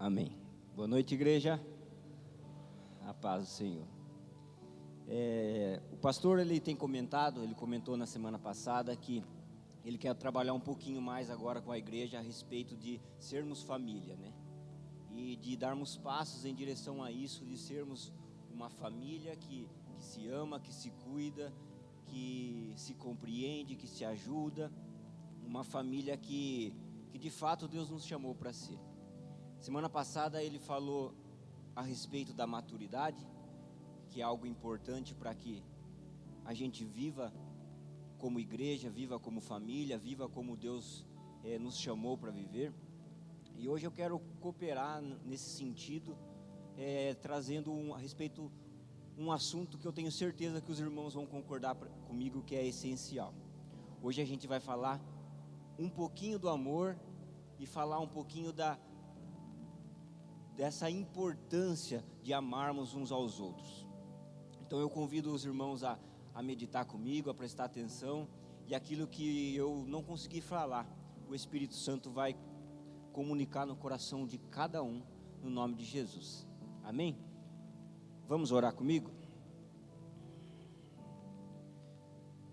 Amém. Boa noite, igreja. A paz do Senhor. O pastor ele comentou na semana passada que ele quer trabalhar um pouquinho mais agora com a igreja a respeito de sermos família, né? E de darmos passos em direção a isso, de sermos uma família que se ama, que se cuida, que se compreende, que se ajuda, uma família que de fato Deus nos chamou para ser. Semana passada ele falou a respeito da maturidade, que é algo importante para que a gente viva como igreja, viva como família, viva como Deus nos chamou para viver. E hoje eu quero cooperar nesse sentido, trazendo a respeito um assunto que eu tenho certeza que os irmãos vão concordar comigo que é essencial. Hoje a gente vai falar um pouquinho do amor e falar um pouquinho dessa importância de amarmos uns aos outros. Então eu convido os irmãos a meditar comigo, a prestar atenção, e aquilo que eu não consegui falar, o Espírito Santo vai comunicar no coração de cada um, no nome de Jesus. Amém? Vamos orar comigo?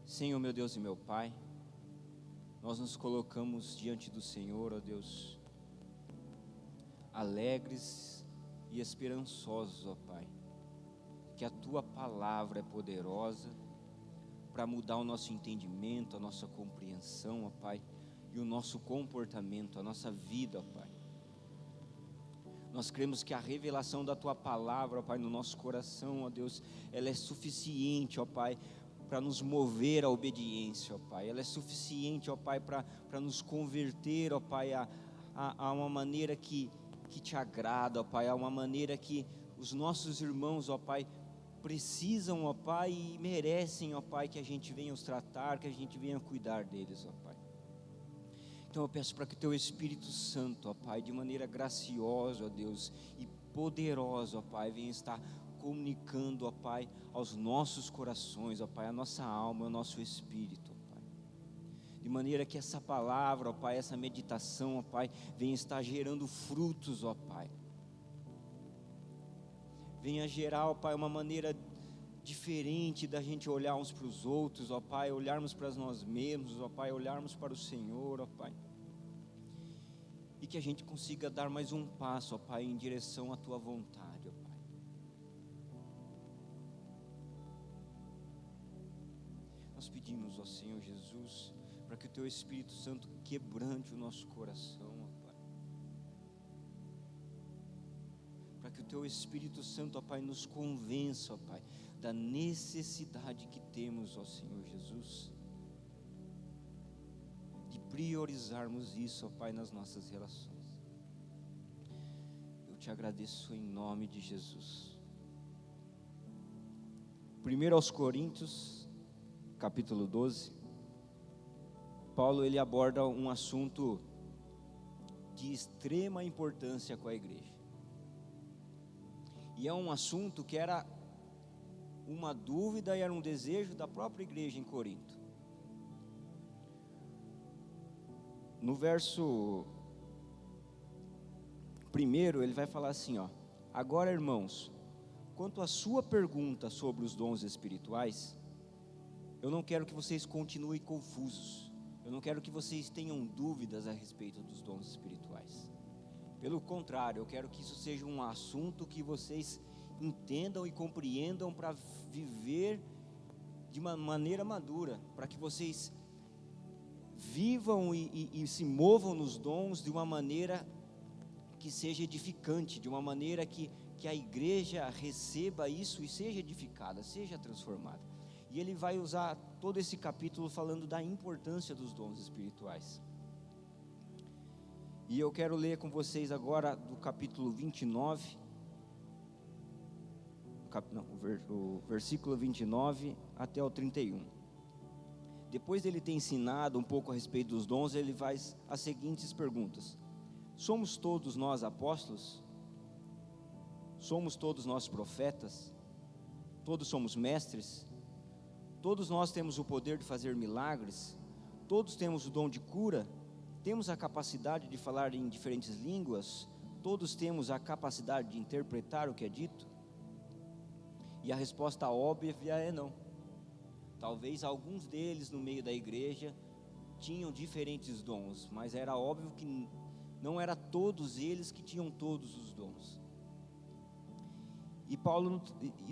Senhor, meu Deus e meu Pai, nós nos colocamos diante do Senhor, ó Deus, alegres e esperançosos, ó Pai, que a Tua palavra é poderosa para mudar o nosso entendimento, a nossa compreensão, ó Pai, e o nosso comportamento, a nossa vida, ó Pai. Nós cremos que a revelação da Tua palavra, ó Pai, no nosso coração, ó Deus, ela é suficiente, ó Pai, para nos mover à obediência, ó Pai. Ela é suficiente, ó Pai, para nos converter, ó Pai, a uma maneira que Te agrada, ó Pai, a uma maneira que os nossos irmãos, ó Pai, precisam, ó Pai, e merecem, ó Pai, que a gente venha os tratar, que a gente venha cuidar deles, ó Pai. Então eu peço para que Teu Espírito Santo, ó Pai, de maneira graciosa, ó Deus, e poderosa, ó Pai, venha estar comunicando, ó Pai, aos nossos corações, ó Pai, a nossa alma, o nosso espírito, ó Pai. De maneira que essa palavra, ó Pai, essa meditação, ó Pai, venha estar gerando frutos, ó Pai. Venha gerar, ó Pai, uma maneira diferente da gente olhar uns para os outros, ó Pai, olharmos para nós mesmos, ó Pai, olharmos para o Senhor, ó Pai. E que a gente consiga dar mais um passo, ó Pai, em direção à Tua vontade, ó Pai. Nós pedimos, ó Senhor Jesus, para que o Teu Espírito Santo quebrante o nosso coração, ó Pai. Para que o Teu Espírito Santo, ó Pai, nos convença, ó Pai, da necessidade que temos, ó Senhor Jesus, de priorizarmos isso, ó Pai, nas nossas relações. Eu Te agradeço em nome de Jesus. 1 aos Coríntios, capítulo 12, Paulo ele aborda um assunto de extrema importância com a igreja. E é um assunto que era uma dúvida e era um desejo da própria igreja em Corinto. No verso 1, ele vai falar assim, ó: agora, irmãos, quanto à sua pergunta sobre os dons espirituais, eu não quero que vocês continuem confusos. Eu não quero que vocês tenham dúvidas a respeito dos dons espirituais. Pelo contrário, eu quero que isso seja um assunto que vocês entendam e compreendam para viver de uma maneira madura, para que vocês vivam e se movam nos dons de uma maneira que seja edificante, de uma maneira que a igreja receba isso e seja edificada, seja transformada. E ele vai usar todo esse capítulo falando da importância dos dons espirituais. E eu quero ler com vocês agora do capítulo 29, o versículo 29 até o 31. Depois dele ter ensinado um pouco a respeito dos dons, ele faz as seguintes perguntas: somos todos nós apóstolos? Somos todos nós profetas? Todos somos mestres? Todos nós temos o poder de fazer milagres? Todos temos o dom de cura? Temos a capacidade de falar em diferentes línguas? todos temos a capacidade de interpretar o que é dito? E a resposta óbvia é não. Talvez alguns deles no meio da igreja tinham diferentes dons, mas era óbvio que não era todos eles que tinham todos os dons. E Paulo,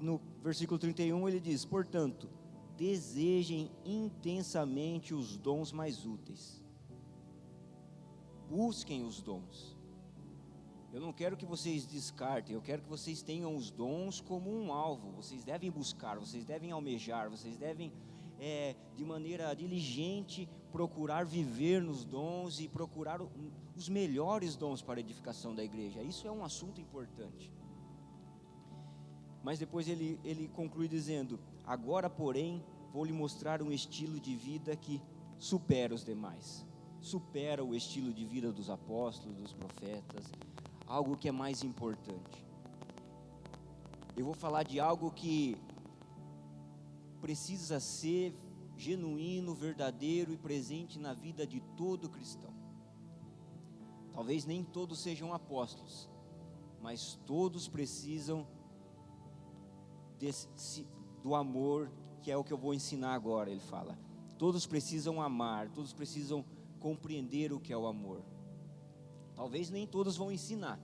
no versículo 31, ele diz: portanto, desejem intensamente os dons mais úteis. Busquem os dons. Eu não quero que vocês descartem, eu quero que vocês tenham os dons como um alvo. Vocês devem buscar, vocês devem almejar, vocês devem, de maneira diligente, procurar viver nos dons e procurar os melhores dons para a edificação da igreja. Isso é um assunto importante. Mas depois ele conclui dizendo: agora, porém, vou lhe mostrar um estilo de vida que supera os demais. Supera o estilo de vida dos apóstolos, dos profetas, algo que é mais importante. Eu vou falar de algo que precisa ser genuíno, verdadeiro e presente na vida de todo cristão. Talvez nem todos sejam apóstolos, mas todos precisam do amor, que é o que eu vou ensinar agora. Ele fala: todos precisam amar, todos precisam compreender o que é o amor. Talvez nem todos vão ensinar,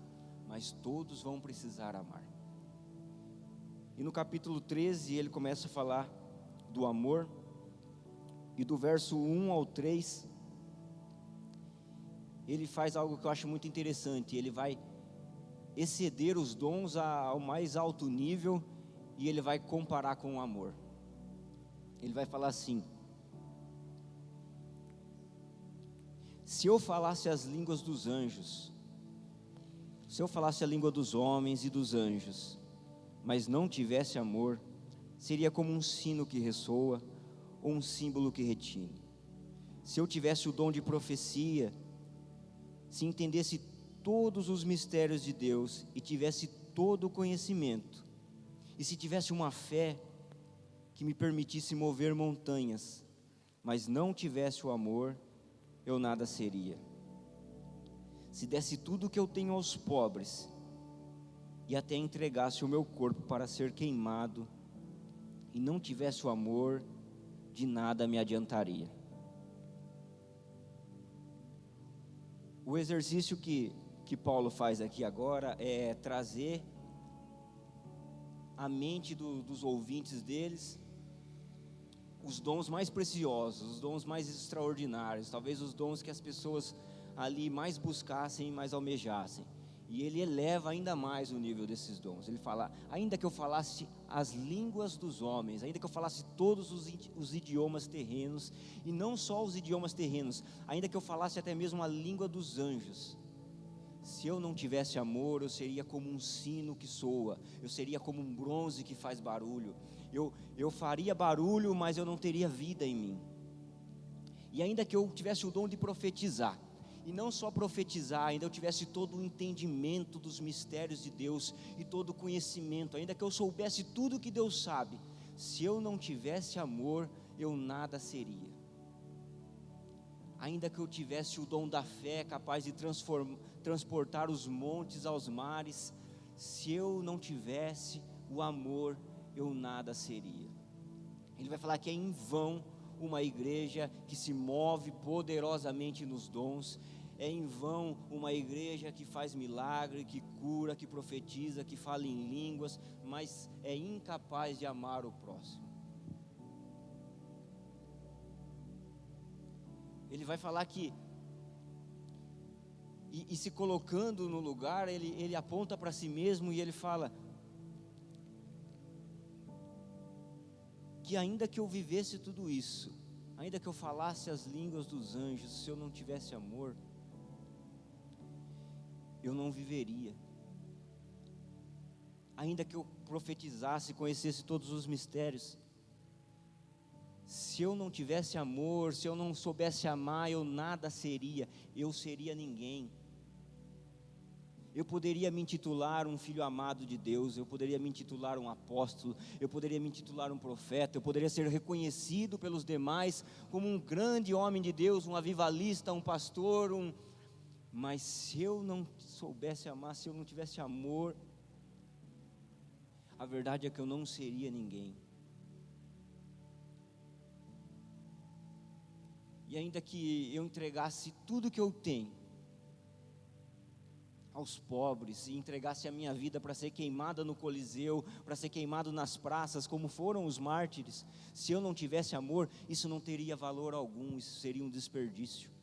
mas todos vão precisar amar. E no capítulo 13 ele começa a falar do amor, e do verso 1 ao 3 ele faz algo que eu acho muito interessante. Ele vai exceder os dons ao mais alto nível, e ele vai comparar com o amor. Ele vai falar assim: se eu falasse as línguas dos anjos, se eu falasse a língua dos homens e dos anjos, mas não tivesse amor, seria como um sino que ressoa, ou um símbolo que retine. Se eu tivesse o dom de profecia, se entendesse todos os mistérios de Deus e tivesse todo o conhecimento, e se tivesse uma fé que me permitisse mover montanhas, mas não tivesse o amor, eu nada seria. Se desse tudo o que eu tenho aos pobres, e até entregasse o meu corpo para ser queimado, e não tivesse o amor, de nada me adiantaria. O exercício que Paulo faz aqui agora é trazer à mente dos ouvintes deles os dons mais preciosos, os dons mais extraordinários, talvez os dons que as pessoas ali mais buscassem e mais almejassem. E ele eleva ainda mais o nível desses dons. Ele fala: ainda que eu falasse as línguas dos homens, ainda que eu falasse todos os idiomas terrenos, e não só os idiomas terrenos, ainda que eu falasse até mesmo a língua dos anjos, se eu não tivesse amor, eu seria como um sino que soa, eu seria como um bronze que faz barulho. Eu faria barulho, mas eu não teria vida em mim. E ainda que eu tivesse o dom de profetizar, e não só profetizar, ainda eu tivesse todo o entendimento dos mistérios de Deus e todo o conhecimento, ainda que eu soubesse tudo que Deus sabe, se eu não tivesse amor, eu nada seria. Ainda que eu tivesse o dom da fé, capaz de transportar os montes aos mares, se eu não tivesse o amor, eu nada seria. Ele vai falar que é em vão uma igreja que se move poderosamente nos dons, é em vão uma igreja que faz milagre, que cura, que profetiza, que fala em línguas, mas é incapaz de amar o próximo. Ele vai falar que, e se colocando no lugar, ele aponta para si mesmo e ele fala que ainda que eu vivesse tudo isso, ainda que eu falasse as línguas dos anjos, se eu não tivesse amor, eu não viveria. Ainda que eu profetizasse, conhecesse todos os mistérios, se eu não tivesse amor, se eu não soubesse amar, eu nada seria, eu seria ninguém. Eu poderia me intitular um filho amado de Deus, eu poderia me intitular um apóstolo, eu poderia me intitular um profeta, eu poderia ser reconhecido pelos demais como um grande homem de Deus, um avivalista, um pastor, mas se eu não soubesse amar, se eu não tivesse amor, a verdade é que eu não seria ninguém. E ainda que eu entregasse tudo que eu tenho aos pobres, e entregasse a minha vida para ser queimada no Coliseu, para ser queimado nas praças, como foram os mártires, se eu não tivesse amor, isso não teria valor algum, isso seria um desperdício.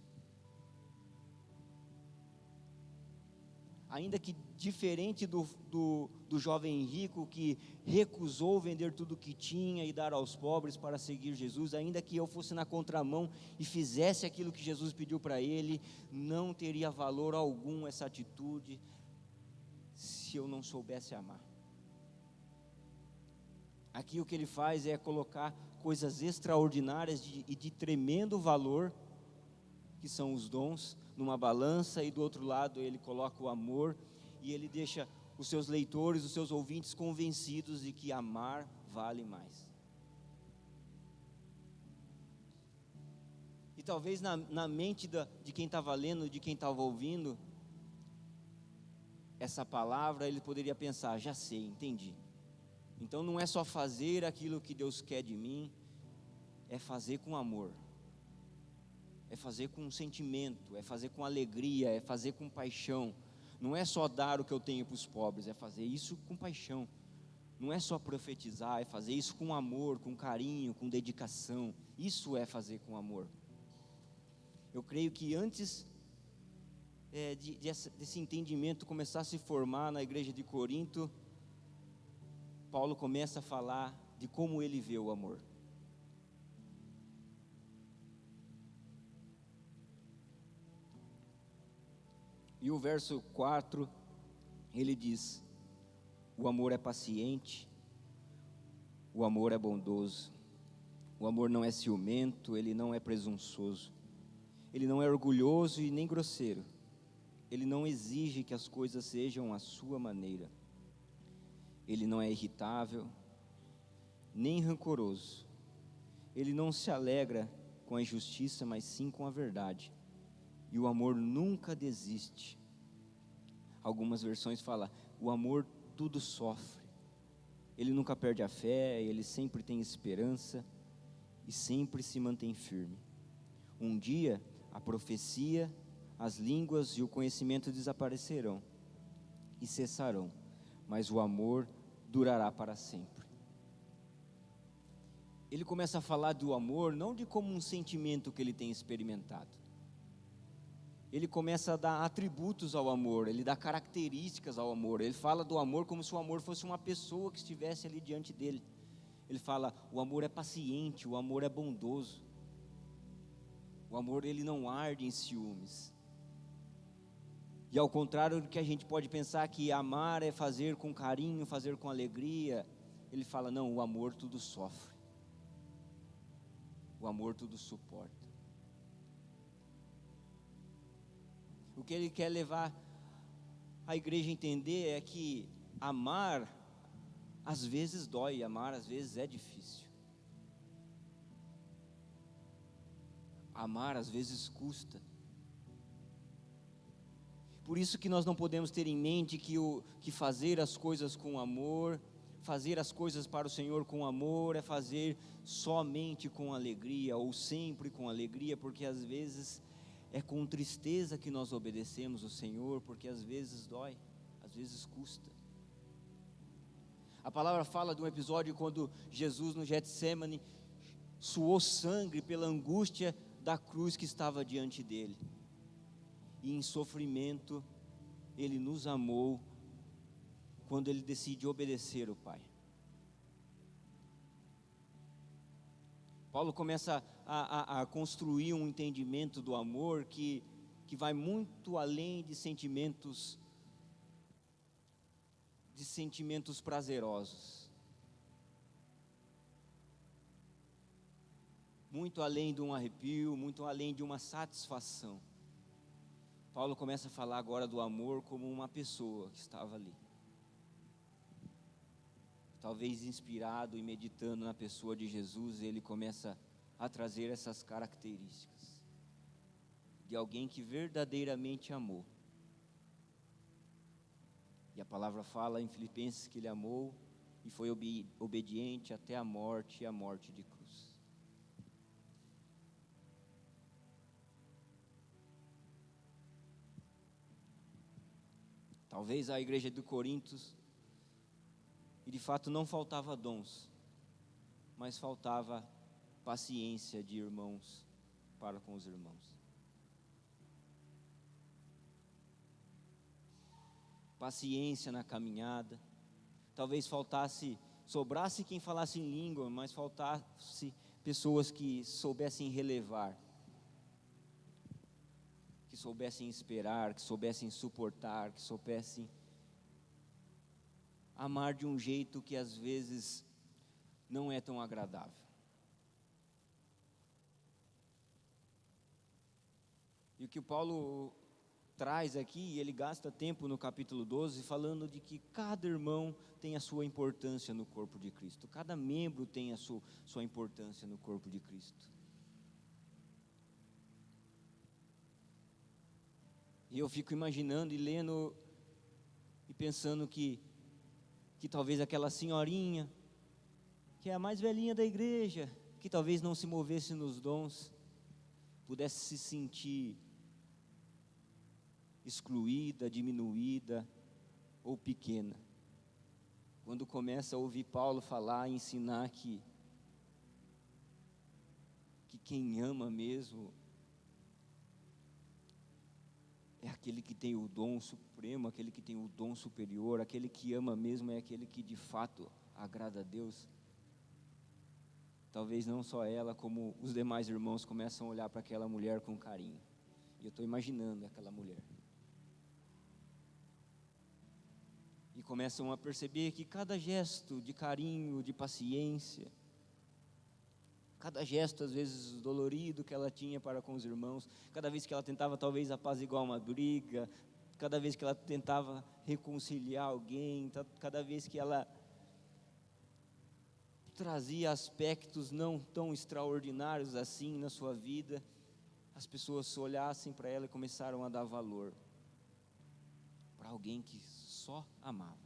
Ainda que diferente do jovem rico que recusou vender tudo o que tinha e dar aos pobres para seguir Jesus, ainda que eu fosse na contramão e fizesse aquilo que Jesus pediu para ele, não teria valor algum essa atitude, se eu não soubesse amar. Aqui o que ele faz é colocar coisas extraordinárias e de tremendo valor, que são os dons, numa balança, e do outro lado ele coloca o amor, e ele deixa os seus leitores, os seus ouvintes convencidos de que amar vale mais. E talvez na mente de quem estava lendo, de quem estava ouvindo essa palavra, ele poderia pensar: já sei, entendi. Então não é só fazer aquilo que Deus quer de mim, é fazer com amor, é fazer com sentimento, é fazer com alegria, é fazer com paixão. Não é só dar o que eu tenho para os pobres, é fazer isso com paixão. Não é só profetizar, é fazer isso com amor, com carinho, com dedicação. Isso é fazer com amor. Eu creio que antes desse entendimento começar a se formar na igreja de Corinto, Paulo começa a falar de como ele vê o amor. E o verso 4, ele diz: o amor é paciente, o amor é bondoso, o amor não é ciumento, ele não é presunçoso, ele não é orgulhoso e nem grosseiro, ele não exige que as coisas sejam à sua maneira, ele não é irritável, nem rancoroso, ele não se alegra com a injustiça, mas sim com a verdade. E o amor nunca desiste. Algumas versões falam: o amor tudo sofre. Ele nunca perde a fé, ele sempre tem esperança e sempre se mantém firme. Um dia a profecia, as línguas e o conhecimento desaparecerão e cessarão, mas o amor durará para sempre. Ele começa a falar do amor não de como um sentimento que ele tem experimentado. Ele começa a dar atributos ao amor, ele dá características ao amor. Ele fala do amor como se o amor fosse uma pessoa que estivesse ali diante dele. Ele fala: o amor é paciente, o amor é bondoso. O amor, ele não arde em ciúmes. E ao contrário do que a gente pode pensar que amar é fazer com carinho, fazer com alegria, ele fala: não, o amor tudo sofre. O amor tudo suporta. O que ele quer levar a igreja a entender é que amar às vezes dói, amar às vezes é difícil. Amar às vezes custa. Por isso que nós não podemos ter em mente que fazer as coisas com amor, fazer as coisas para o Senhor com amor, é fazer somente com alegria, ou sempre com alegria, porque às vezes é com tristeza que nós obedecemos o Senhor, porque às vezes dói, às vezes custa. A palavra fala de um episódio quando Jesus no Getsemane suou sangue pela angústia da cruz que estava diante dele. E em sofrimento, ele nos amou quando ele decide obedecer o Pai. Paulo começa a construir um entendimento do amor que vai muito além de sentimentos prazerosos. Muito além de um arrepio, muito além de uma satisfação. Paulo começa a falar agora do amor como uma pessoa que estava ali. Talvez inspirado e meditando na pessoa de Jesus, ele começa a trazer essas características. de alguém que verdadeiramente amou. E a palavra fala em Filipenses que ele amou e foi obediente até a morte e a morte de cruz. Talvez a igreja de Corintos, e de fato não faltava dons, mas faltava paciência de irmãos para com os irmãos. Paciência na caminhada. Talvez sobrasse quem falasse em língua, mas faltasse pessoas que soubessem relevar, que soubessem esperar, que soubessem suportar, que soubessem amar de um jeito que às vezes não é tão agradável. E o que o Paulo traz aqui, ele gasta tempo no capítulo 12 falando de que cada irmão tem a sua importância no corpo de Cristo, cada membro tem a sua importância no corpo de Cristo. E eu fico imaginando e lendo e pensando que talvez aquela senhorinha, que é a mais velhinha da igreja, que talvez não se movesse nos dons, pudesse se sentir excluída, diminuída ou pequena, quando começa a ouvir Paulo falar, ensinar que quem ama mesmo é aquele que tem o dom supremo, aquele que tem o dom superior, aquele que ama mesmo é aquele que de fato agrada a Deus. Talvez não só ela, como os demais irmãos começam a olhar para aquela mulher com carinho. E eu estou imaginando aquela mulher. E começam a perceber que cada gesto de carinho, de paciência, cada gesto às vezes dolorido que ela tinha para com os irmãos, cada vez que ela tentava talvez apaziguar uma briga, cada vez que ela tentava reconciliar alguém, cada vez que ela trazia aspectos não tão extraordinários assim na sua vida, as pessoas olhassem para ela e começaram a dar valor para alguém que só amava,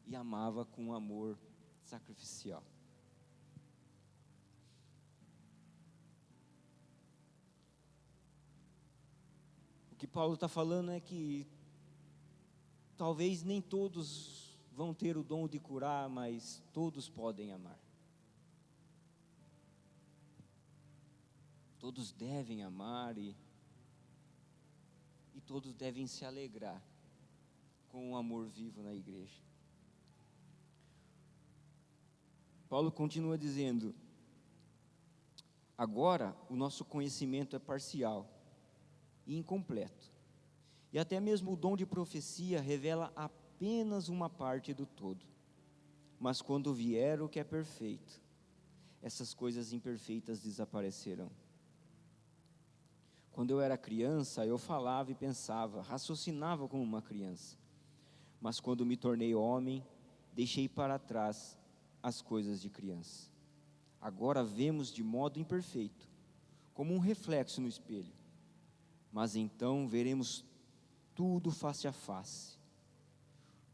e amava com amor sacrificial. O que Paulo está falando é que talvez nem todos vão ter o dom de curar, mas todos podem amar. Todos devem amar e todos devem se alegrar com o amor vivo na igreja. Paulo continua dizendo: agora o nosso conhecimento é parcial e incompleto, e até mesmo o dom de profecia revela apenas uma parte do todo. Mas quando vier o que é perfeito, essas coisas imperfeitas desaparecerão. Quando eu era criança, eu falava e pensava, raciocinava como uma criança. Mas quando me tornei homem, deixei para trás as coisas de criança. Agora vemos de modo imperfeito, como um reflexo no espelho. Mas então veremos tudo face a face.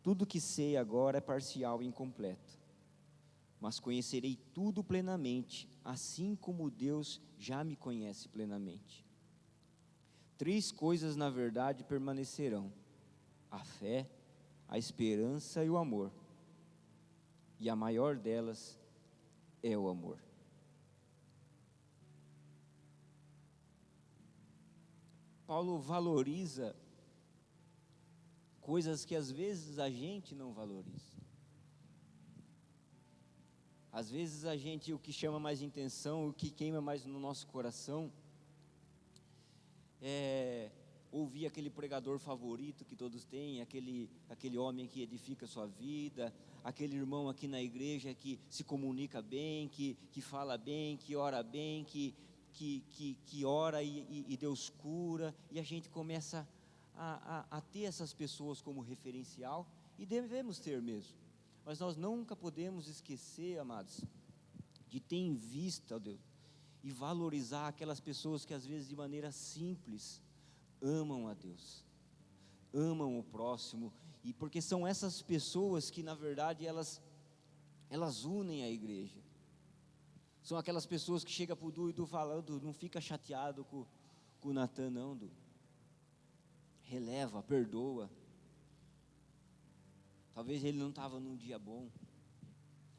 Tudo que sei agora é parcial e incompleto. Mas conhecerei tudo plenamente, assim como Deus já me conhece plenamente. 3 coisas, na verdade, permanecerão: a fé, a esperança e o amor. E a maior delas é o amor. Paulo valoriza coisas que às vezes a gente não valoriza. Às vezes o que chama mais atenção, o que queima mais no nosso coração, é ouvir aquele pregador favorito que todos têm, aquele homem que edifica a sua vida, aquele irmão aqui na igreja que se comunica bem, que fala bem, que ora bem, que ora e Deus cura, e a gente começa a ter essas pessoas como referencial, e devemos ter mesmo, mas nós nunca podemos esquecer, amados, de ter em vista, ó Deus, e valorizar aquelas pessoas que às vezes de maneira simples amam a Deus, amam o próximo, e porque são essas pessoas que na verdade elas unem a igreja. São aquelas pessoas que chegam para o Du e Du falam: Du, não fica chateado com o Natan não, Du, releva, perdoa, talvez ele não estava num dia bom.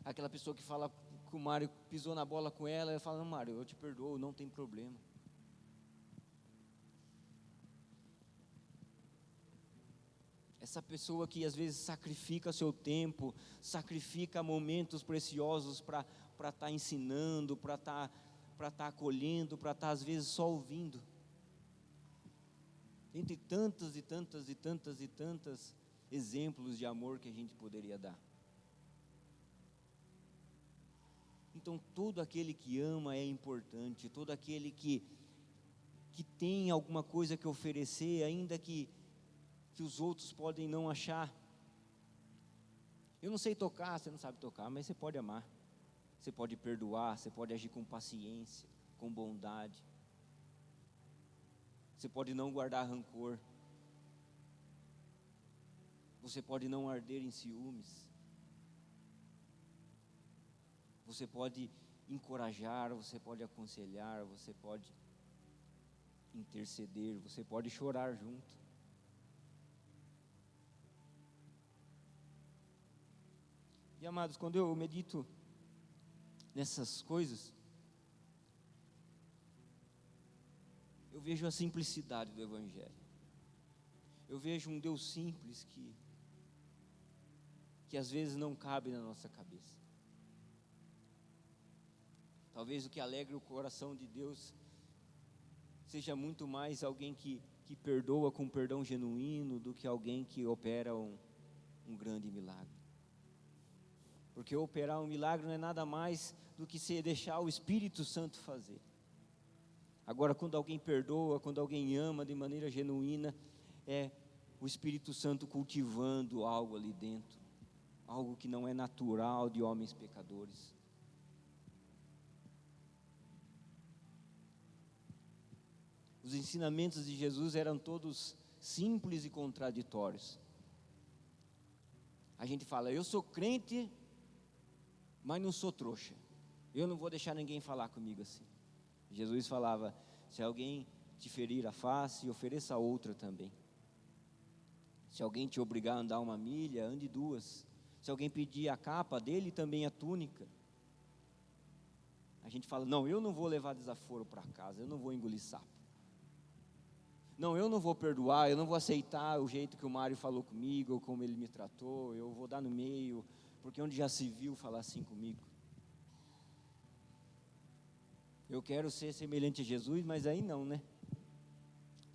Aquela pessoa que fala que o Mário pisou na bola com ela, ela fala: não, Mário, eu te perdoo, não tem problema. Essa pessoa que às vezes sacrifica seu tempo, sacrifica momentos preciosos para estar ensinando, para estar acolhendo, para estar às vezes só ouvindo. Entre tantos e tantas e tantas e tantas exemplos de amor que a gente poderia dar. Então todo aquele que ama é importante, todo aquele que tem alguma coisa que oferecer, ainda que os outros podem não achar. Eu não sei tocar, você não sabe tocar, mas você pode amar, você pode perdoar, você pode agir com paciência, com bondade, você pode não guardar rancor, você pode não arder em ciúmes, você pode encorajar, você pode aconselhar, você pode interceder, você pode chorar junto. E amados, quando eu medito nessas coisas, eu vejo a simplicidade do Evangelho. Eu vejo um Deus simples que às vezes não cabe na nossa cabeça. Talvez o que alegra o coração de Deus seja muito mais alguém que perdoa com perdão genuíno do que alguém que opera um grande milagre. Porque operar um milagre não é nada mais do que se deixar o Espírito Santo fazer. Agora, quando alguém perdoa, quando alguém ama de maneira genuína, é o Espírito Santo cultivando algo ali dentro, algo que não é natural de homens pecadores. Os ensinamentos de Jesus eram todos simples e contraditórios. A gente fala: eu sou crente, mas não sou trouxa, eu não vou deixar ninguém falar comigo assim. Jesus falava: se alguém te ferir a face, ofereça a outra também. Se alguém te obrigar a andar 1 milha, ande 2. Se alguém pedir a capa, dele também a túnica. A gente fala: não, eu não vou levar desaforo para casa, eu não vou engolir sapo. Não, eu não vou perdoar, eu não vou aceitar o jeito que o Mário falou comigo, ou como ele me tratou, eu vou dar no meio, porque onde já se viu falar assim comigo? Eu quero ser semelhante a Jesus, mas aí não, né?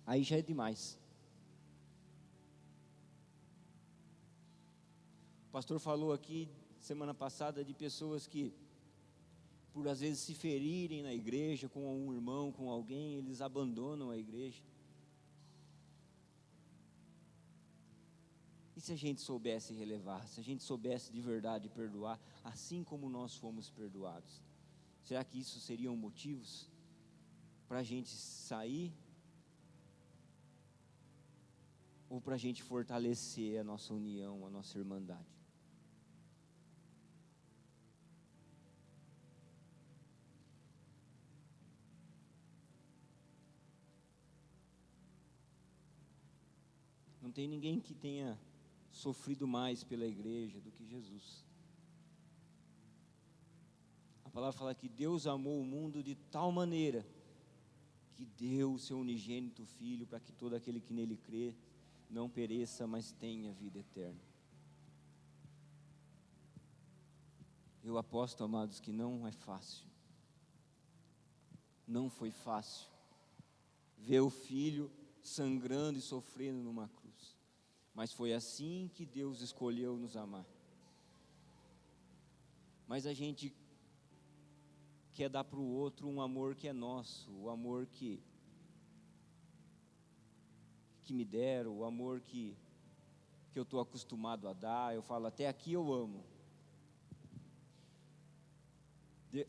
Aí já é demais. O pastor falou aqui semana passada de pessoas que, por às vezes se ferirem na igreja com um irmão, com alguém, eles abandonam a igreja. E se a gente soubesse relevar, se a gente soubesse de verdade perdoar, assim como nós fomos perdoados, será que isso seriam motivos para a gente sair? Ou para a gente fortalecer a nossa união, a nossa irmandade? Não tem ninguém que tenha sofrido mais pela igreja do que Jesus. A palavra fala que Deus amou o mundo de tal maneira que deu o seu unigênito Filho para que todo aquele que nele crê não pereça, mas tenha vida eterna. Eu aposto, amados, que não é fácil. Não foi fácil ver o Filho sangrando e sofrendo numa cruz, mas foi assim que Deus escolheu nos amar. Mas a gente quer dar para o outro um amor que é nosso, o amor que me deram, o amor que eu estou acostumado a dar. Eu falo: até aqui eu amo.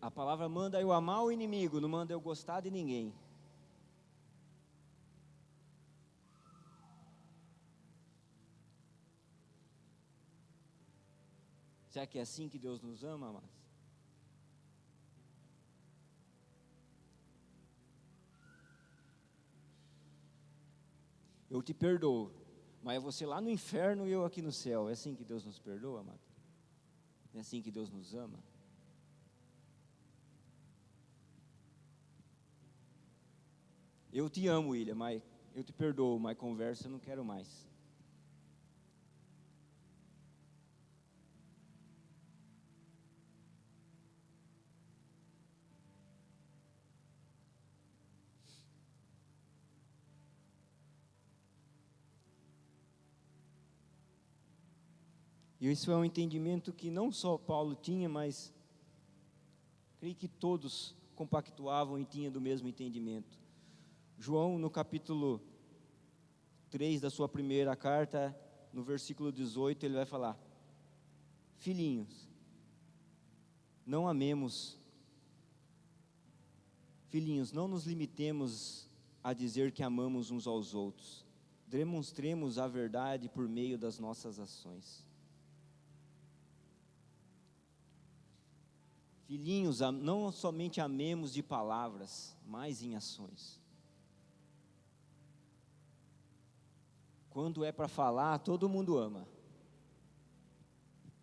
A palavra manda eu amar o inimigo, não manda eu gostar de ninguém. Será que é assim que Deus nos ama, amados? Eu te perdoo, mas é você lá no inferno e eu aqui no céu. É assim que Deus nos perdoa, amado? É assim que Deus nos ama? Eu te amo, William, mas eu te perdoo, mas conversa eu não quero mais. E isso é um entendimento que não só Paulo tinha, mas creio que todos compactuavam e tinham do mesmo entendimento. João, no capítulo 3 da sua primeira carta, no versículo 18, ele vai falar: filhinhos, não amemos, filhinhos, não nos limitemos a dizer que amamos uns aos outros, demonstremos a verdade por meio das nossas ações. Filhinhos, não somente amemos de palavras, mas em ações. Quando é para falar, todo mundo ama.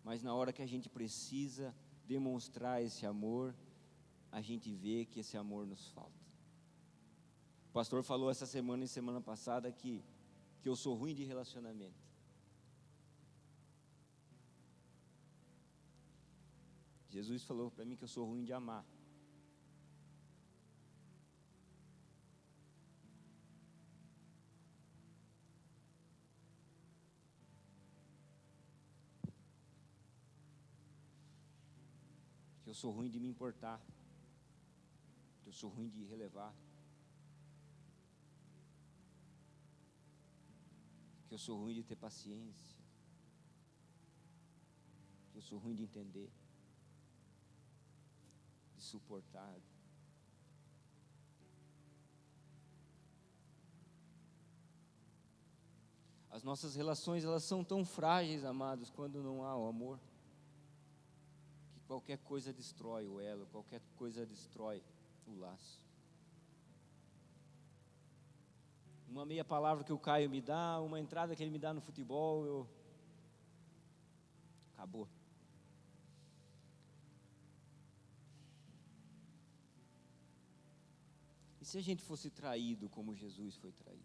Mas na hora que a gente precisa demonstrar esse amor, a gente vê que esse amor nos falta. O pastor falou essa semana e semana passada que eu sou ruim de relacionamento. Jesus falou para mim que eu sou ruim de amar. Que eu sou ruim de me importar. Que eu sou ruim de relevar. Que eu sou ruim de ter paciência. Que eu sou ruim de entender. De suportar. As nossas relações, elas são tão frágeis, amados, quando não há o amor, que qualquer coisa destrói o elo, qualquer coisa destrói o laço. Uma meia palavra que o Caio me dá, uma entrada que ele me dá no futebol, acabou. E se a gente fosse traído como Jesus foi traído?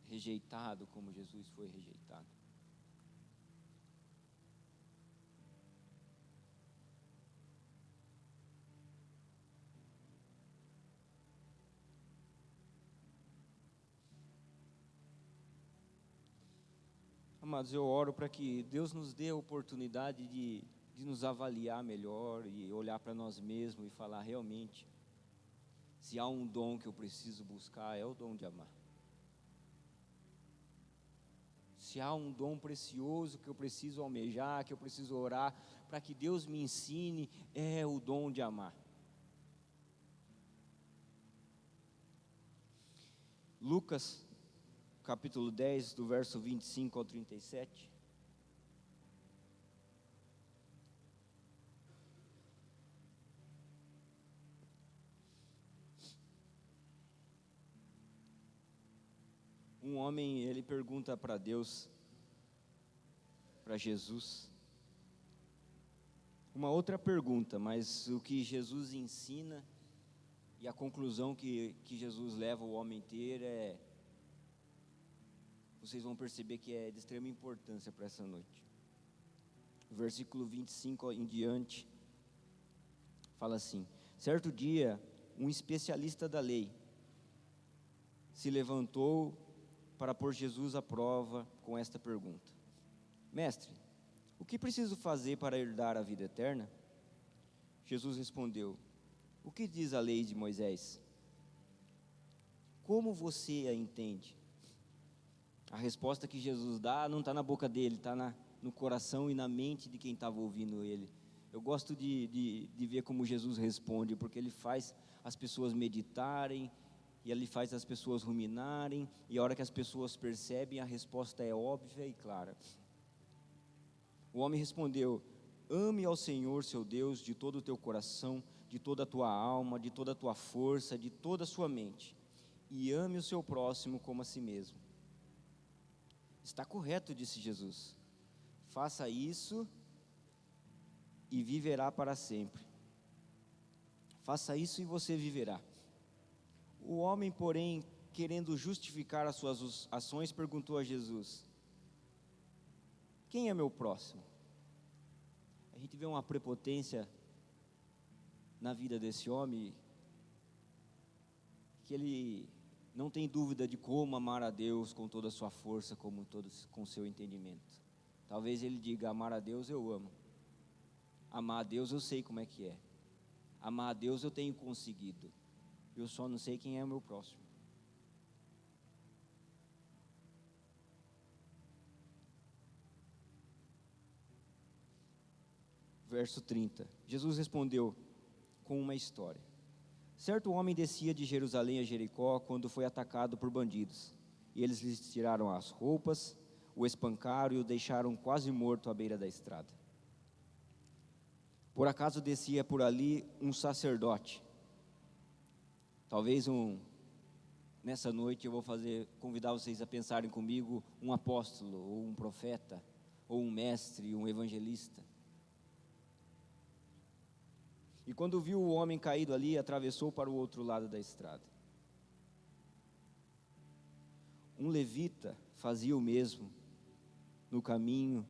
Rejeitado como Jesus foi rejeitado? Amados, eu oro para que Deus nos dê a oportunidade de nos avaliar melhor e olhar para nós mesmos e falar realmente, se há um dom que eu preciso buscar, é o dom de amar. Se há um dom precioso que eu preciso almejar, que eu preciso orar, para que Deus me ensine, é o dom de amar. Lucas, capítulo 10, do verso 25 ao 37. Um homem, ele pergunta para Deus, para Jesus, uma outra pergunta, mas o que Jesus ensina e a conclusão que Jesus leva o homem a ter vocês vão perceber que é de extrema importância para essa noite. O versículo 25 em diante, fala assim: certo dia, um especialista da lei se levantou para pôr Jesus à prova com esta pergunta: mestre, o que preciso fazer para herdar a vida eterna? Jesus respondeu: o que diz a lei de Moisés? Como você a entende? A resposta que Jesus dá não está na boca dele, está no coração e na mente de quem estava ouvindo ele. Eu gosto de ver como Jesus responde, porque ele faz as pessoas meditarem, e ele faz as pessoas ruminarem, e a hora que as pessoas percebem, a resposta é óbvia e clara. O homem respondeu: ame ao Senhor seu Deus de todo o teu coração, de toda a tua alma, de toda a tua força, de toda a sua mente, e ame o seu próximo como a si mesmo. Está correto, disse Jesus. Faça isso e viverá para sempre. Faça isso e você viverá. O homem, porém, querendo justificar as suas ações, perguntou a Jesus: quem é meu próximo? A gente vê uma prepotência na vida desse homem, que ele não tem dúvida de como amar a Deus com toda a sua força, com o seu entendimento. Talvez ele diga: amar a Deus eu amo, amar a Deus eu sei como é que é, amar a Deus eu tenho conseguido, eu só não sei quem é o meu próximo. Verso 30, Jesus respondeu com uma história. Certo homem descia de Jerusalém a Jericó quando foi atacado por bandidos, e eles lhe tiraram as roupas, o espancaram e o deixaram quase morto à beira da estrada. Por acaso descia por ali um sacerdote, talvez nessa noite eu vou convidar vocês a pensarem comigo, um apóstolo, ou um profeta, ou um mestre, um evangelista. E quando viu o homem caído ali, atravessou para o outro lado da estrada. Um levita fazia o mesmo no caminho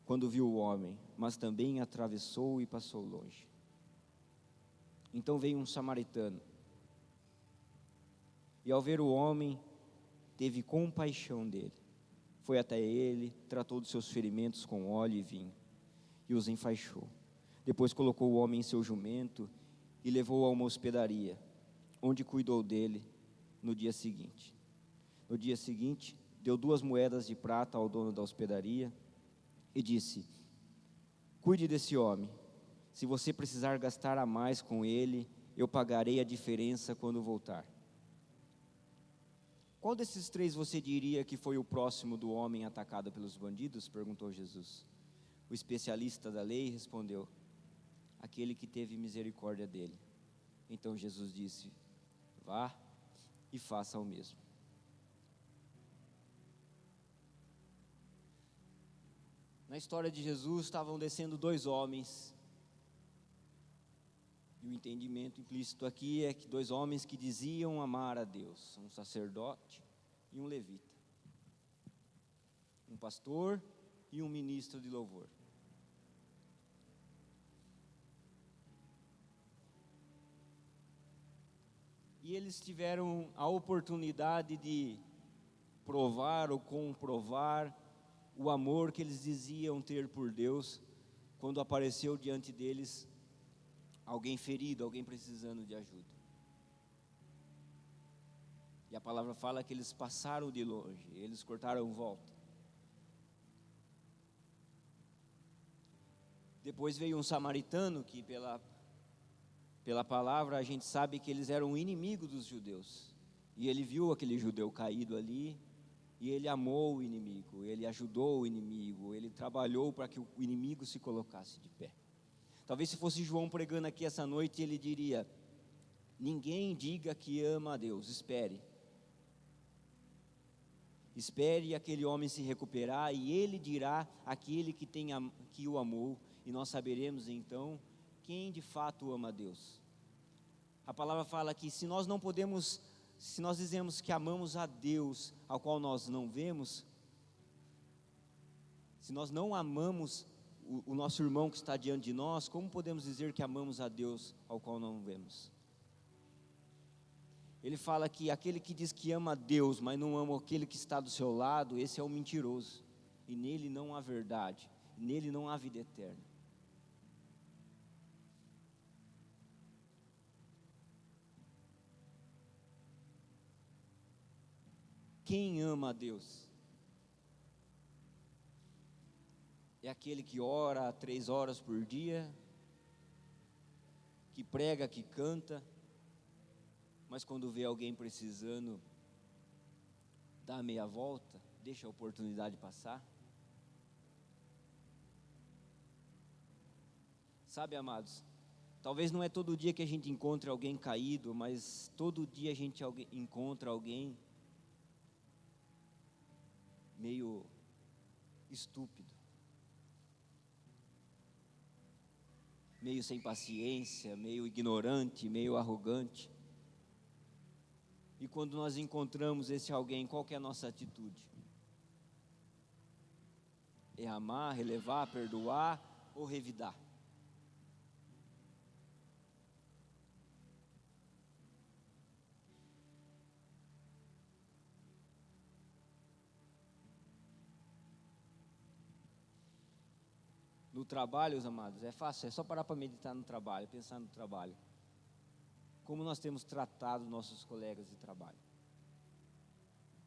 quando viu o homem, mas também atravessou e passou longe. Então veio um samaritano, e ao ver o homem, teve compaixão dele. Foi até ele, tratou dos seus ferimentos com óleo e vinho, e os enfaixou. Depois colocou o homem em seu jumento e levou-o a uma hospedaria, onde cuidou dele no dia seguinte. No dia seguinte, deu 2 moedas de prata ao dono da hospedaria e disse: cuide desse homem. Se você precisar gastar a mais com ele, eu pagarei a diferença quando voltar. Qual desses 3 você diria que foi o próximo do homem atacado pelos bandidos? Perguntou Jesus. O especialista da lei respondeu: aquele que teve misericórdia dele. Então Jesus disse: vá e faça o mesmo. Na história de Jesus estavam descendo 2 homens, e o entendimento implícito aqui é que 2 homens que diziam amar a Deus, um sacerdote e um levita, um pastor e um ministro de louvor. E eles tiveram a oportunidade de provar ou comprovar o amor que eles diziam ter por Deus, quando apareceu diante deles alguém ferido, alguém precisando de ajuda. E a palavra fala que eles passaram de longe, eles cortaram volta. Depois veio um samaritano que pela palavra a gente sabe que eles eram inimigos dos judeus, e ele viu aquele judeu caído ali, e ele amou o inimigo, ele ajudou o inimigo, ele trabalhou para que o inimigo se colocasse de pé. Talvez se fosse João pregando aqui essa noite, ele diria: ninguém diga que ama a Deus, espere aquele homem se recuperar, e ele dirá aquele que o amou, e nós saberemos então quem de fato ama a Deus. A palavra fala que se nós dizemos que amamos a Deus, ao qual nós não vemos, se nós não amamos o nosso irmão que está diante de nós, como podemos dizer que amamos a Deus, ao qual não vemos? Ele fala que aquele que diz que ama a Deus, mas não ama aquele que está do seu lado, esse é um mentiroso, e nele não há verdade, nele não há vida eterna. Quem ama a Deus? É aquele que ora 3 horas por dia, que prega, que canta, mas quando vê alguém precisando, dá a meia volta, deixa a oportunidade passar? Sabe, amados, talvez não é todo dia que a gente encontre alguém caído, mas todo dia a gente encontra alguém meio estúpido, meio sem paciência, meio ignorante, meio arrogante. E quando nós encontramos esse alguém, qual que é a nossa atitude? É amar, relevar, perdoar ou revidar? No trabalho, os amados, é fácil, é só parar para meditar no trabalho, pensar no trabalho. Como nós temos tratado nossos colegas de trabalho?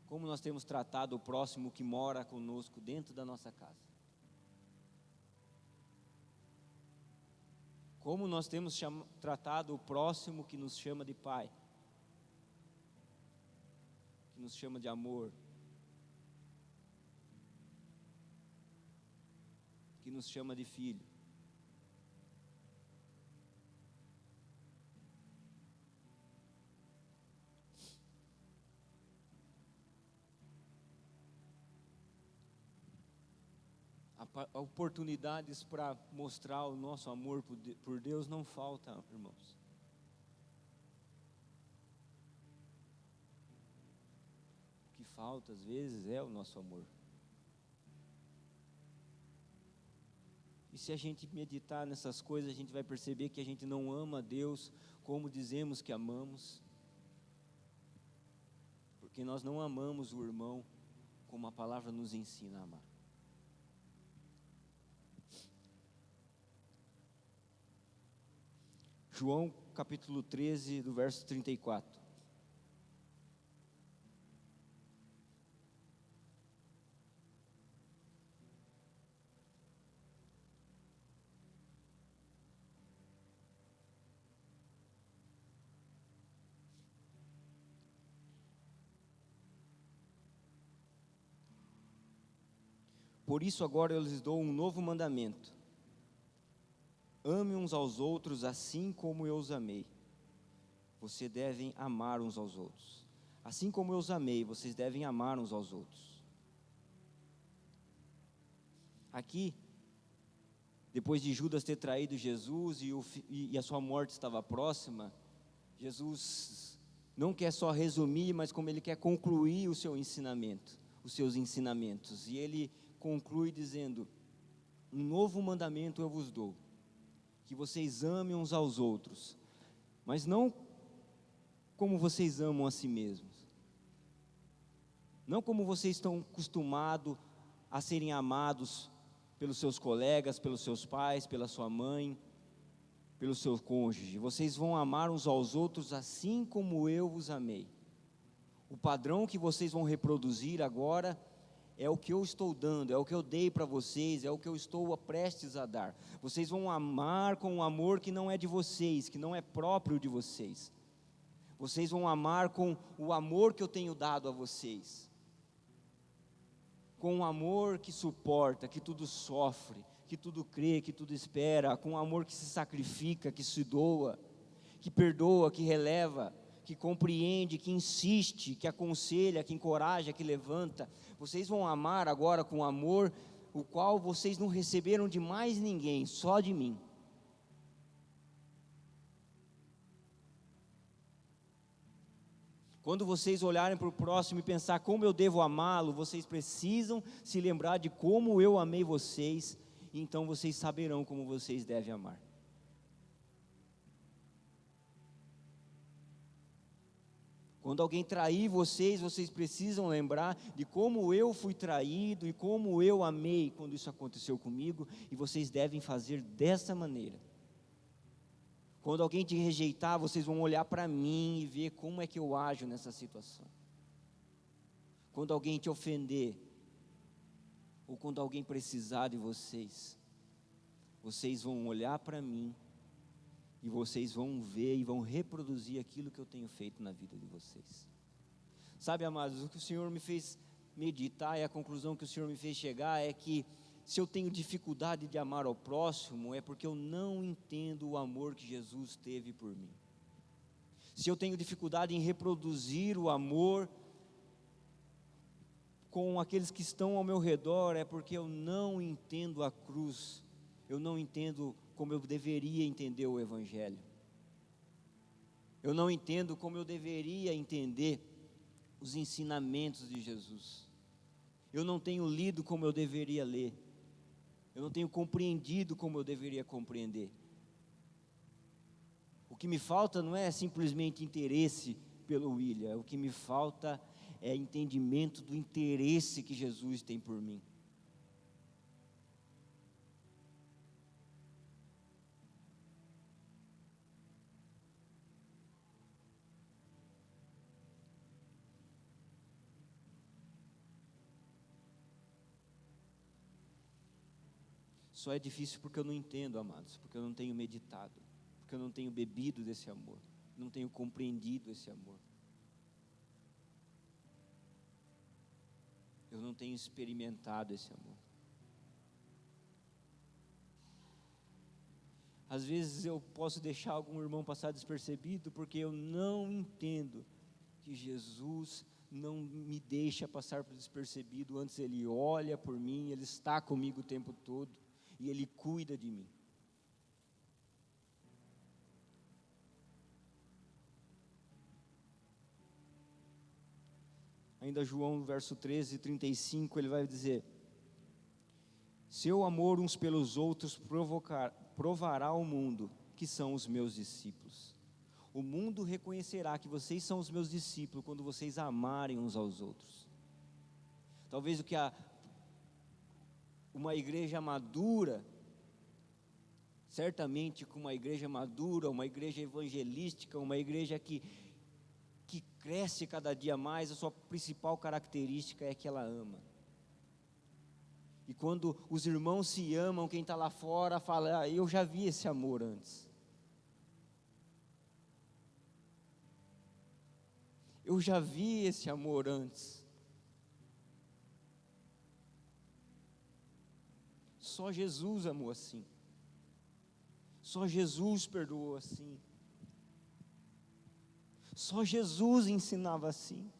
Como nós temos tratado o próximo que mora conosco dentro da nossa casa? Como nós temos tratado o próximo que nos chama de pai? Que nos chama de amor? Que nos chama de filho? Oportunidades para mostrar o nosso amor por Deus não faltam, irmãos. O que falta às vezes é o nosso amor. E se a gente meditar nessas coisas, a gente vai perceber que a gente não ama a Deus como dizemos que amamos, porque nós não amamos o irmão como a palavra nos ensina a amar. João capítulo 13, do verso 34. Por isso agora eu lhes dou um novo mandamento: ame uns aos outros assim como eu os amei. Vocês devem amar uns aos outros. Assim como eu os amei, vocês devem amar uns aos outros. Aqui, depois de Judas ter traído Jesus e a sua morte estava próxima, Jesus não quer só resumir, mas como ele quer concluir o seu ensinamento, os seus ensinamentos. E ele conclui dizendo: um novo mandamento eu vos dou, que vocês amem uns aos outros, mas não como vocês amam a si mesmos, não como vocês estão acostumados a serem amados pelos seus colegas, pelos seus pais, pela sua mãe, pelo seu cônjuge. Vocês vão amar uns aos outros assim como eu vos amei. O padrão que vocês vão reproduzir agora é o que eu estou dando, é o que eu dei para vocês, é o que eu estou prestes a dar. Vocês vão amar com um amor que não é de vocês, que não é próprio de vocês. Vocês vão amar com o amor que eu tenho dado a vocês. Com um amor que suporta, que tudo sofre, que tudo crê, que tudo espera. Com um amor que se sacrifica, que se doa, que perdoa, que releva, que compreende, que insiste, que aconselha, que encoraja, que levanta. Vocês vão amar agora com amor, o qual vocês não receberam de mais ninguém, só de mim. Quando vocês olharem para o próximo e pensar como eu devo amá-lo, vocês precisam se lembrar de como eu amei vocês, e então vocês saberão como vocês devem amar. Quando alguém trair vocês, vocês precisam lembrar de como eu fui traído e como eu amei quando isso aconteceu comigo, e vocês devem fazer dessa maneira. Quando alguém te rejeitar, vocês vão olhar para mim e ver como é que eu ajo nessa situação. Quando alguém te ofender, ou quando alguém precisar de vocês, vocês vão olhar para mim e vocês vão ver e vão reproduzir aquilo que eu tenho feito na vida de vocês. Sabe, amados, o que o Senhor me fez meditar e a conclusão que o Senhor me fez chegar é que se eu tenho dificuldade de amar ao próximo, é porque eu não entendo o amor que Jesus teve por mim. Se eu tenho dificuldade em reproduzir o amor com aqueles que estão ao meu redor, é porque eu não entendo a cruz, eu não entendo como eu deveria entender o Evangelho, eu não entendo como eu deveria entender os ensinamentos de Jesus, eu não tenho lido como eu deveria ler, eu não tenho compreendido como eu deveria compreender. O que me falta não é simplesmente interesse pelo William, o que me falta é entendimento do interesse que Jesus tem por mim. Só é difícil porque eu não entendo, amados, porque eu não tenho meditado, porque eu não tenho bebido desse amor, não tenho compreendido esse amor. Eu não tenho experimentado esse amor. Às vezes eu posso deixar algum irmão passar despercebido, porque eu não entendo que Jesus não me deixa passar despercebido, antes Ele olha por mim, Ele está comigo o tempo todo, e Ele cuida de mim. Ainda João, verso 13, 35, ele vai dizer: seu amor uns pelos outros provará ao mundo que são os meus discípulos. O mundo reconhecerá que vocês são os meus discípulos quando vocês amarem uns aos outros. Talvez o que uma igreja madura, certamente com uma igreja madura, uma igreja evangelística, uma igreja que cresce cada dia mais, a sua principal característica é que ela ama. E quando os irmãos se amam, quem está lá fora fala: eu já vi esse amor antes. Eu já vi esse amor antes. Só Jesus amou assim. Só Jesus perdoou assim. Só Jesus ensinava assim.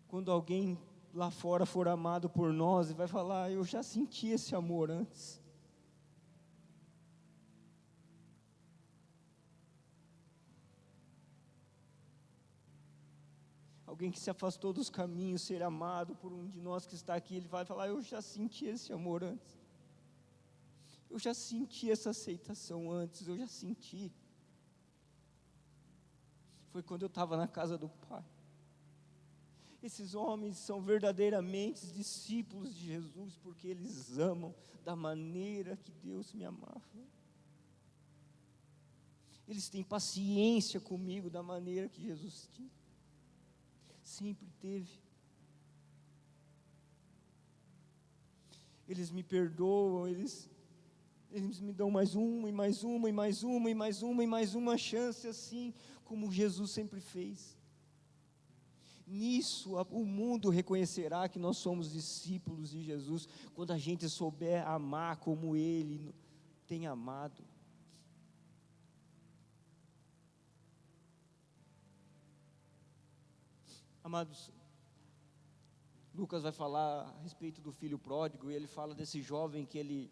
Quando alguém lá fora for amado por nós e vai falar: eu já senti esse amor antes. Alguém que se afastou dos caminhos, ser amado por um de nós que está aqui, ele vai falar: eu já senti esse amor antes. Eu já senti essa aceitação antes, eu já senti. Foi quando eu estava na casa do Pai. Esses homens são verdadeiramente discípulos de Jesus, porque eles amam da maneira que Deus me amava. Eles têm paciência comigo da maneira que Jesus tinha. Sempre teve. Eles me perdoam, eles me dão mais uma, e mais uma, e mais uma, e mais uma, e mais uma chance, assim como Jesus sempre fez. Nisso o mundo reconhecerá que nós somos discípulos de Jesus, quando a gente souber amar como Ele tem amado. Amados, Lucas vai falar a respeito do filho pródigo, e ele fala desse jovem que ele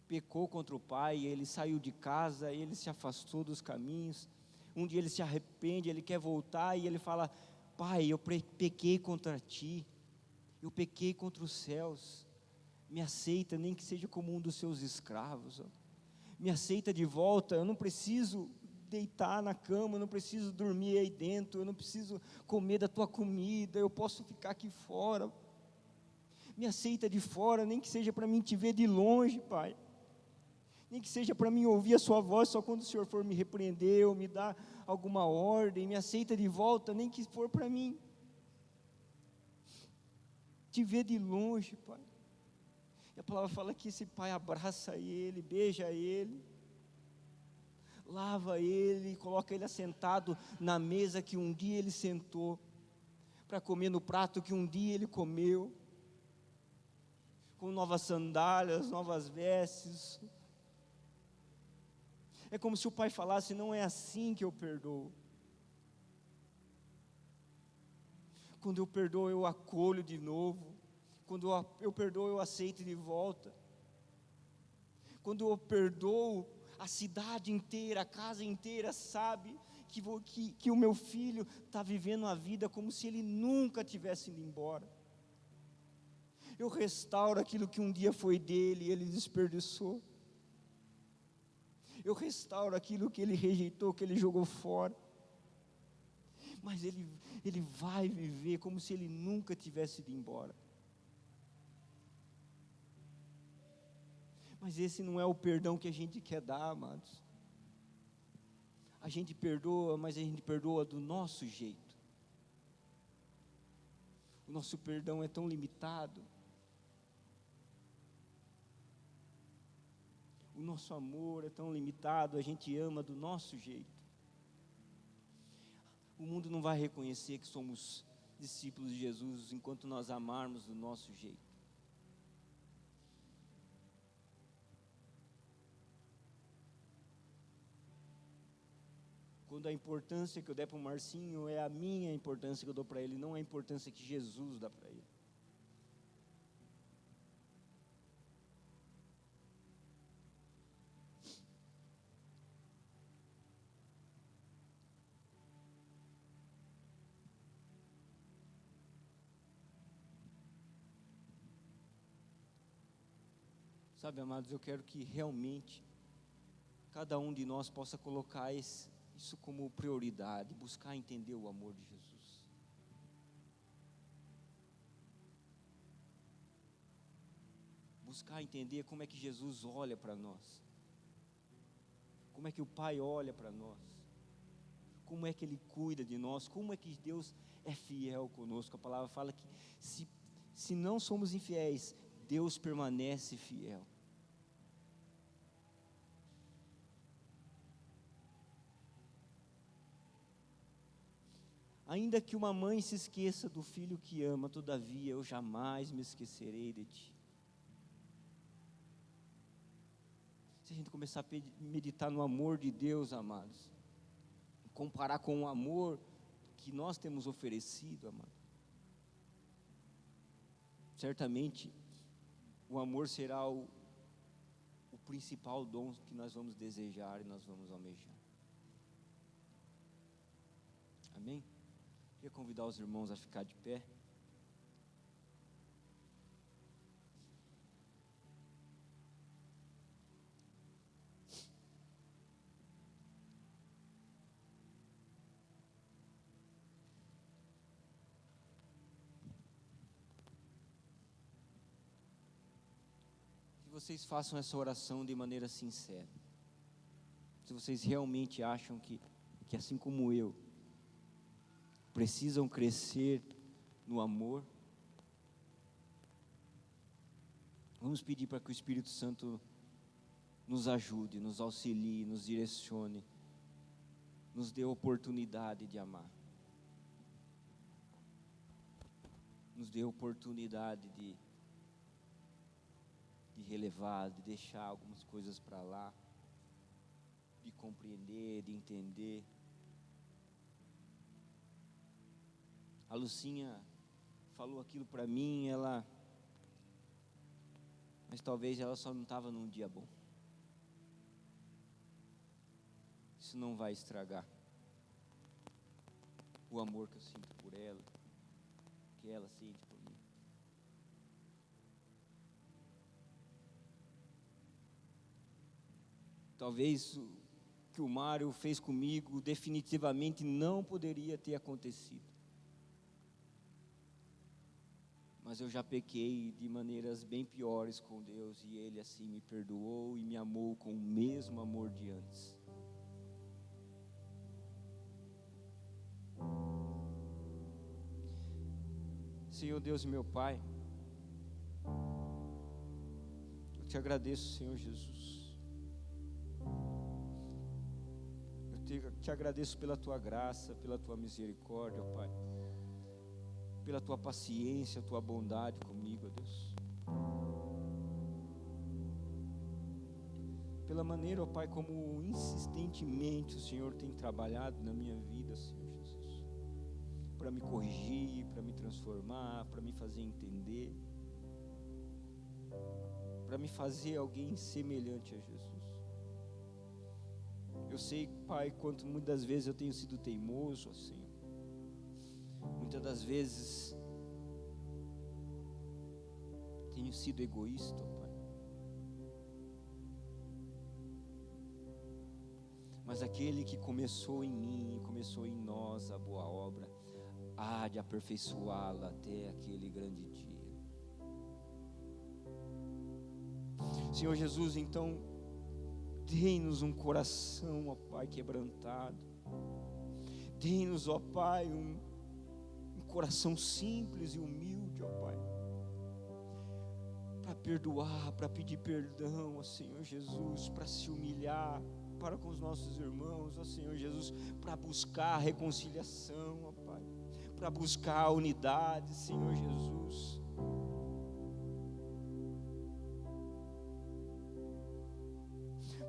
pecou contra o pai, ele saiu de casa, ele se afastou dos caminhos. Um dia ele se arrepende, ele quer voltar, e ele fala: pai, eu pequei contra ti, eu pequei contra os céus, me aceita, nem que seja como um dos seus escravos, me aceita de volta, eu não preciso deitar na cama, eu não preciso dormir aí dentro, eu não preciso comer da tua comida, eu posso ficar aqui fora, me aceita de fora, nem que seja para mim te ver de longe, pai. nem que seja para mim ouvir a sua voz só quando o Senhor for me repreender ou me dar alguma ordem, me aceita de volta, nem que for para mim te ver de longe, Pai. E a palavra fala que esse pai abraça ele, beija ele, lava ele, coloca ele assentado na mesa que um dia ele sentou, para comer no prato que um dia ele comeu, com novas sandálias, novas vestes. É como se o pai falasse: não é assim que eu perdoo. Quando eu perdoo, eu acolho de novo. Quando eu perdoo, eu aceito de volta. Quando eu perdoo, a cidade inteira, a casa inteira sabe que o meu filho está vivendo a vida como se ele nunca tivesse ido embora. Eu restauro aquilo que um dia foi dele e ele desperdiçou. Eu restauro aquilo que ele rejeitou, que ele jogou fora. Mas ele vai viver como se ele nunca tivesse ido embora. Mas esse não é o perdão que a gente quer dar, amados. A gente perdoa, mas a gente perdoa do nosso jeito. O nosso perdão é tão limitado. O nosso amor é tão limitado, a gente ama do nosso jeito. O mundo não vai reconhecer que somos discípulos de Jesus enquanto nós amarmos do nosso jeito. Quando a importância que eu der para o Marcinho é a minha importância que eu dou para ele, não a importância que Jesus dá para ele. Sabe, amados, eu quero que realmente cada um de nós possa colocar isso como prioridade, buscar entender o amor de Jesus. Buscar entender como é que Jesus olha para nós. Como é que o Pai olha para nós. Como é que Ele cuida de nós. Como é que Deus é fiel conosco. A palavra fala que se não somos infiéis, Deus permanece fiel. Ainda que uma mãe se esqueça do filho que ama, todavia eu jamais me esquecerei de ti. Se a gente começar a meditar no amor de Deus, amados, comparar com o amor que nós temos oferecido, amado, certamente o amor será o principal dom que nós vamos desejar e nós vamos almejar. Amém? Queria convidar os irmãos a ficar de pé. Que vocês façam essa oração de maneira sincera. Se vocês realmente acham que assim como eu, precisam crescer no amor, vamos pedir para que o Espírito Santo nos ajude, nos auxilie, nos direcione, nos dê a oportunidade de amar, nos dê a oportunidade de relevar, de deixar algumas coisas para lá, de compreender, de entender. A Lucinha falou aquilo para mim, mas talvez ela só não estava num dia bom. Isso não vai estragar o amor que eu sinto por ela, que ela sente por mim. Talvez o que o Mário fez comigo definitivamente não poderia ter acontecido. mas eu já pequei de maneiras bem piores com Deus, e Ele assim me perdoou e me amou com o mesmo amor de antes. Senhor Deus e meu Pai, eu te agradeço, Senhor Jesus. Eu te agradeço pela tua graça, pela tua misericórdia, ó Pai, pela tua paciência, tua bondade comigo, ó Deus. Pela maneira, ó Pai, como insistentemente o Senhor tem trabalhado na minha vida, Senhor Jesus, para me corrigir, para me transformar, para me fazer entender, para me fazer alguém semelhante a Jesus. Eu sei, Pai, quanto muitas vezes eu tenho sido teimoso, ó Senhor. Muitas das vezes tenho sido egoísta, ó Pai. Mas aquele que começou em mim e começou em nós a boa obra, há de aperfeiçoá-la até aquele grande dia. Senhor Jesus, então, dê-nos um coração, ó Pai, quebrantado. Dê-nos, ó Pai, um coração simples e humilde, ó Pai, para perdoar, para pedir perdão, ó Senhor Jesus, para se humilhar para com os nossos irmãos, ó Senhor Jesus, para buscar a reconciliação, ó Pai, para buscar a unidade, Senhor Jesus.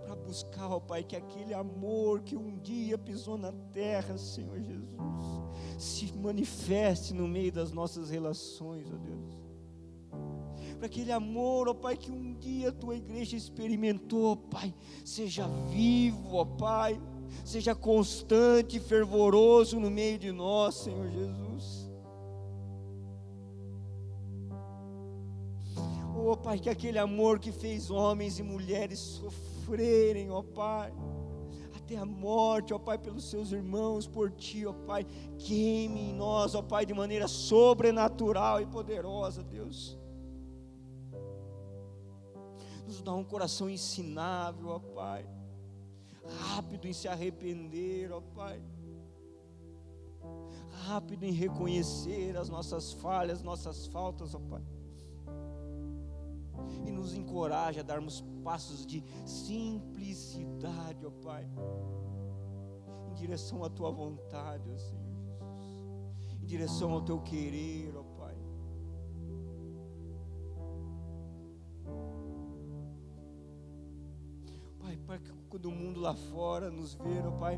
Para buscar, ó Pai, que aquele amor que um dia pisou na terra, Senhor Jesus, se manifeste no meio das nossas relações, ó Deus. Para aquele amor, ó Pai, que um dia a tua igreja experimentou, ó Pai, seja vivo, ó Pai, seja constante e fervoroso no meio de nós, Senhor Jesus. Ó Pai, que aquele amor que fez homens e mulheres sofrerem, ó Pai, até a morte, ó Pai, pelos seus irmãos, por Ti, ó Pai, queime em nós, ó Pai, de maneira sobrenatural e poderosa, Deus. Nos dá um coração ensinável, ó Pai, rápido em se arrepender, ó Pai, rápido em reconhecer as nossas falhas, nossas faltas, ó Pai, e nos encoraja a darmos passos de simplicidade, ó Pai, em direção à Tua vontade, ó Senhor Jesus, em direção ao Teu querer, ó Pai. Pai, para que quando o mundo lá fora nos ver, ó Pai,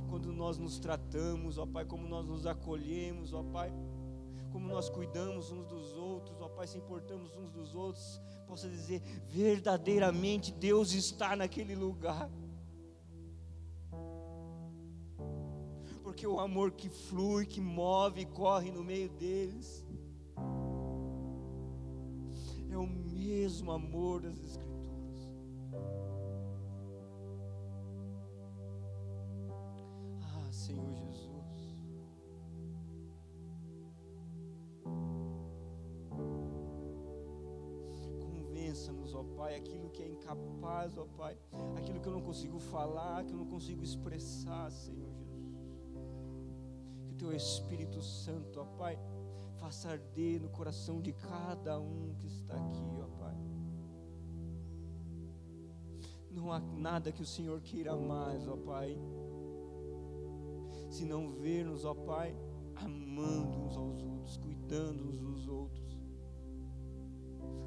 quando nós nos tratamos, ó Pai, como nós nos acolhemos, ó Pai, como nós cuidamos uns dos outros, ó Pai, se importamos uns dos outros, possa dizer, verdadeiramente Deus está naquele lugar. Porque o amor que flui, que move, corre no meio deles, é o mesmo amor das Escrituras. Senhor Jesus, convença-nos, ó Pai, aquilo que é incapaz, ó Pai, aquilo que eu não consigo falar, que eu não consigo expressar, Senhor Jesus, que o Teu Espírito Santo, ó Pai, faça arder no coração de cada um que está aqui, ó Pai. Não há nada que o Senhor queira mais, ó Pai, se não ver-nos, ó Pai, amando uns aos outros, cuidando uns dos outros,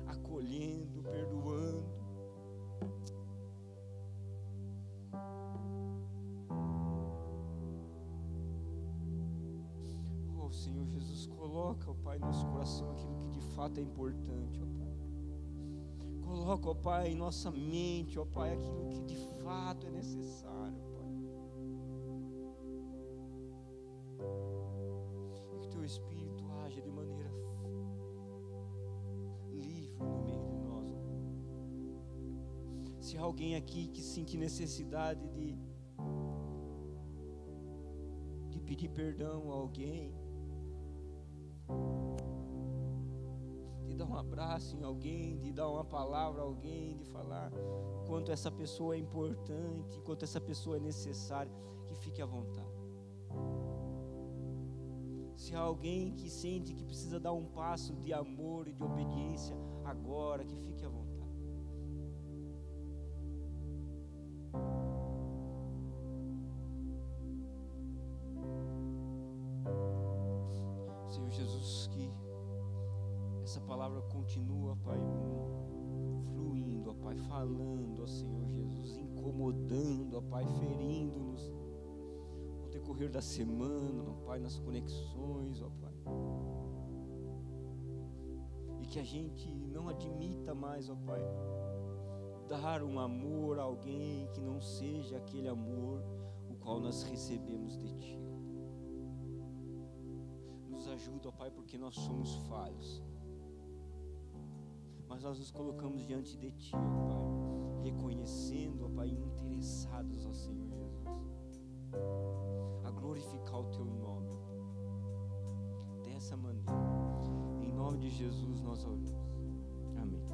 acolhendo, perdoando. Oh Senhor Jesus, coloca, ó Pai, em nosso coração aquilo que de fato é importante, ó Pai. Coloca, ó Pai, em nossa mente, ó Pai, aquilo que de fato é necessário, ó Pai. Espírito age de maneira livre no meio de nós. Se há alguém aqui que sente necessidade de pedir perdão a alguém, dar um abraço em alguém, de dar uma palavra a alguém, de falar quanto essa pessoa é importante, quanto essa pessoa é necessária, que fique à vontade. Se há alguém que sente que precisa dar um passo de amor e de obediência agora, que fique à vontade. Senhor Jesus, que essa palavra continua, Pai, fluindo, ó Pai, falando, ó Senhor Jesus, incomodando, ó Pai, ferindo-nos no decorrer da semana, ó Pai, nas conexões, ó Pai. E que a gente não admita mais, ó Pai, dar um amor a alguém que não seja aquele amor o qual nós recebemos de Ti. Nos ajuda, ó Pai, porque nós somos falhos. Mas nós nos colocamos diante de Ti, ó Pai, reconhecendo, ó Pai, interessados, ó Senhor Jesus, a glorificar o Teu nome, ó Pai. Dessa maneira, em nome de Jesus nós oramos. Amém.